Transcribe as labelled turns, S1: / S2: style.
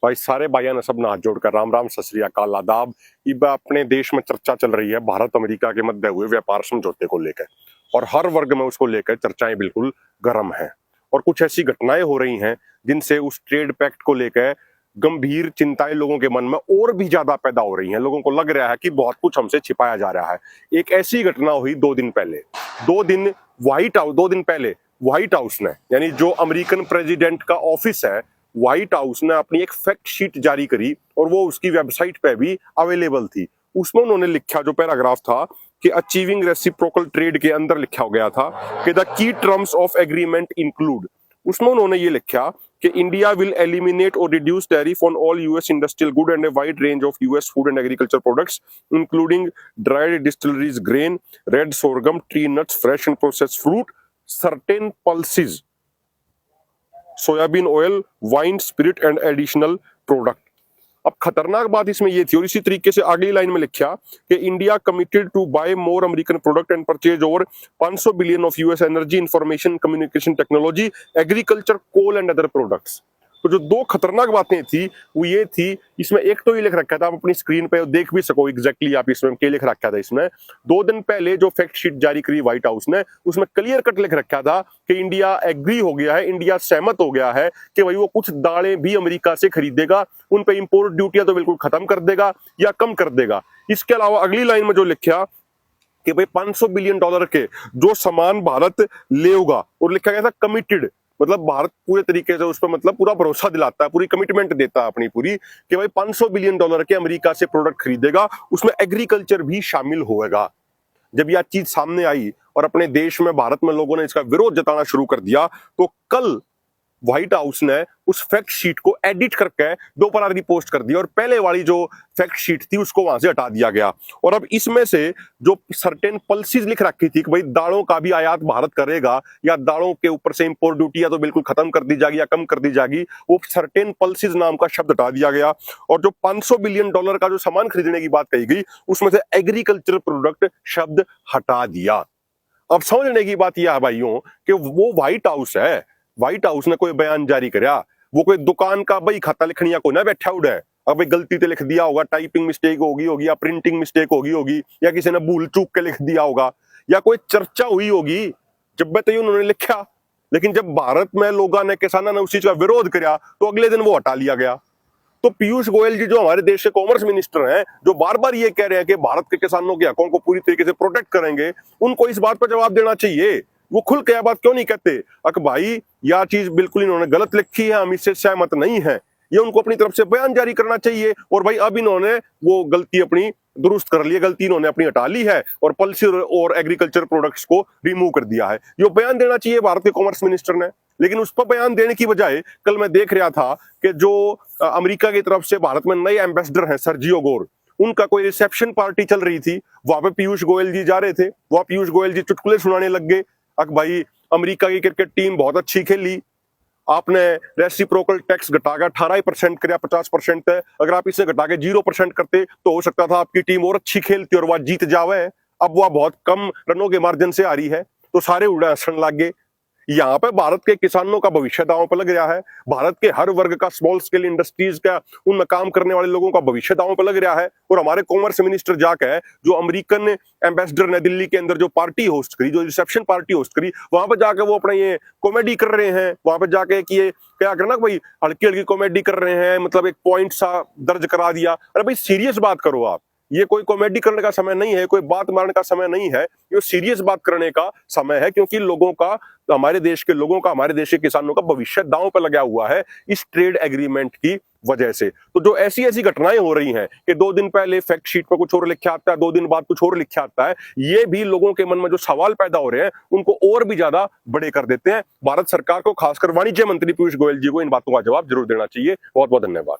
S1: भाई सारे भाइयों ने सब हाथ जोड़कर राम राम सत श्री अकाल आदाब। इब अपने देश में चर्चा चल रही है भारत अमेरिका के मध्य हुए व्यापार समझौते को लेकर, और हर वर्ग में उसको लेकर चर्चाएं बिल्कुल गर्म हैं। और कुछ ऐसी घटनाएं हो रही हैं जिनसे उस ट्रेड पैक्ट को लेकर गंभीर चिंताएं लोगों के मन में और भी ज्यादा पैदा हो रही हैं। लोगों को लग रहा है कि बहुत कुछ हमसे छिपाया जा रहा है। एक ऐसी घटना हुई 2 दिन पहले, 2 दिन पहले व्हाइट हाउस ने, यानी जो अमेरिकन प्रेसिडेंट का ऑफिस है, व्हाइट हाउस ने अपनी एक फैक्ट शीट जारी करी और वो उसकी वेबसाइट पे भी अवेलेबल थी। उसमें उन्होंने लिखा, जो पैराग्राफ था कि अचीविंग रेसिप्रोकल ट्रेड के अंदर लिखा गया था कि the key terms of agreement include, उसमें उन्होंने ये लिखा कि इंडिया विल एलिमिनेट और reduce tariff on all US industrial good and a wide range of US food and agriculture products including dried distilleries grain, red sorghum, tree nuts, fresh and processed fruit, certain pulses, soybean oil, wine, spirit and additional product. अब खतरनाक बात इसमें ये थी, और इसी तरीके से अगली लाइन में लिखा कि India committed to buy more American product and purchase over 500 billion of US energy, information communication technology, agriculture, coal and other products. तो जो दो खतरनाक बातें थी वो ये थी, इसमें एक तो ये लिख रखा था, आप अपनी स्क्रीन पे देख भी सको एग्जैक्टली आप इसमें क्या लिख रखा था। इसमें 2 दिन पहले जो फैक्ट शीट जारी करी व्हाइट हाउस ने, उसमें क्लियर कट लिख रखा था कि इंडिया एग्री हो गया है, इंडिया सहमत हो गया है कि भाई वो कुछ दालें भी अमेरिका से खरीदेगा, उन पे इंपोर्ट ड्यूटियां तो बिल्कुल खत्म कर देगा या कम कर देगा। इसके अलावा अगली लाइन में जो लिखा कि भाई $500 बिलियन के जो सामान भारत लेगा, और लिखा गया था कमिटेड, मतलब भारत पूरे तरीके से उस पर मतलब पूरा भरोसा दिलाता है, पूरी कमिटमेंट देता है अपनी पूरी कि भाई $500 बिलियन के अमेरिका से प्रोडक्ट खरीदेगा, उसमें एग्रीकल्चर भी शामिल होगा। जब यह चीज सामने आई और अपने देश में भारत में लोगों ने इसका विरोध जताना शुरू कर दिया, तो कल व्हाइट हाउस ने उस फैक्ट शीट को एडिट करके दोबारा रिपोस्ट कर दिया और पहले वाली जो फैक्ट शीट थी उसको वहां से हटा दिया गया। और अब इसमें से जो सर्टेन पल्सेस लिख रखी थी कि भाई दालों का भी आयात भारत करेगा या दालों के ऊपर से इंपोर्ट ड्यूटी या तो बिल्कुल खत्म कर दी जाएगी या कम कर दी जाएगी, वो सर्टेन पल्सेस नाम का शब्द हटा दिया गया। और जो $500 बिलियन का जो सामान खरीदने की बात कही गई, उसमें से एग्रीकल्चर प्रोडक्ट शब्द हटा दिया। अब समझने की बात यह है भाइयों कि वो व्हाइट हाउस है, व्हाइट हाउस ने कोई बयान जारी करा, वो कोई दुकान का बही खाता लिखनिया को ना बैठा उड़ा है। अब गलती से लिख दिया होगा, टाइपिंग मिस्टेक होगी या प्रिंटिंग मिस्टेक होगी या किसी ने भूल चूक के लिख दिया होगा या कोई चर्चा हुई होगी जब बताइए उन्होंने लिखा। लेकिन जब भारत में लोगों ने, किसानों ने उस चीज का विरोध किया तो अगले दिन वो हटा लिया गया। तो पीयूष गोयल जी जो हमारे देश के कॉमर्स मिनिस्टर हैं, जो बार बार ये कह रहे हैं कि भारत के किसानों के हकों को पूरी तरीके से प्रोटेक्ट करेंगे, उनको इस बात पर जवाब देना चाहिए। वो खुल के बात क्यों नहीं कहते अक भाई यह चीज बिल्कुल इन्होंने गलत लिखी है, हम इससे सहमत नहीं है, ये उनको अपनी तरफ से बयान जारी करना चाहिए। और भाई अब इन्होंने वो गलती अपनी दुरुस्त कर ली है, गलती इन्होंने अपनी हटा ली है और पल्सेस और एग्रीकल्चर प्रोडक्ट्स को रिमूव कर दिया है। ये बयान देना चाहिए भारत के कॉमर्स मिनिस्टर ने। लेकिन उस पर बयान देने की बजाय कल मैं देख रहा था कि जो अमेरिका की तरफ से भारत में नए एम्बेसडर हैं सर्जियो गोर, उनका कोई रिसेप्शन पार्टी चल रही थी, वहां पे पीयूष गोयल जी जा रहे थे, वहां पीयूष गोयल जी चुटकुले सुनाने लग गए। अक भाई अमेरिका की क्रिकेट टीम बहुत अच्छी खेली, आपने रेसिप्रोकल टैक्स घटाकर 18% कर 50% है, अगर आप इसे घटा के 0% करते तो हो सकता था आपकी टीम और अच्छी खेलती और वह जीत जावे। अब वह बहुत कम रनों के मार्जिन से आ रही है, तो सारे उड़ा हंसने लग गए। यहाँ पे भारत के किसानों का भविष्य दांव पर लग रहा है, भारत के हर वर्ग का, स्मॉल स्केल इंडस्ट्रीज का, उनमें काम करने वाले लोगों का भविष्य दांव पर लग रहा है। और हमारे कॉमर्स मिनिस्टर जाकर जो अमेरिकन एम्बेसडर ने दिल्ली के अंदर जो पार्टी होस्ट करी, जो रिसेप्शन पार्टी होस्ट करी, वहां पर जाकर वो अपना ये कॉमेडी कर रहे हैं। वहां पर जाके कि ये क्या करना, भाई हल्की हल्की कॉमेडी कर रहे हैं, मतलब एक पॉइंट सा दर्ज करा दिया। अरे भाई सीरियस बात करो आप, ये कोई कॉमेडी करने का समय नहीं है, कोई बात मारने का समय नहीं है, ये सीरियस बात करने का समय है। क्योंकि लोगों का, हमारे देश के लोगों का, हमारे देश के किसानों का भविष्य दांव पर लगा हुआ है इस ट्रेड एग्रीमेंट की वजह से। तो जो ऐसी ऐसी घटनाएं हो रही हैं कि 2 दिन पहले फैक्ट शीट पर कुछ और लिखा आता है, 2 दिन बाद कुछ और लिखा आता है, ये भी लोगों के मन में जो सवाल पैदा हो रहे हैं उनको और भी ज्यादा बड़े कर देते हैं। भारत सरकार को, खासकर वाणिज्य मंत्री पीयूष गोयल जी को इन बातों का जवाब जरूर देना चाहिए। बहुत बहुत धन्यवाद।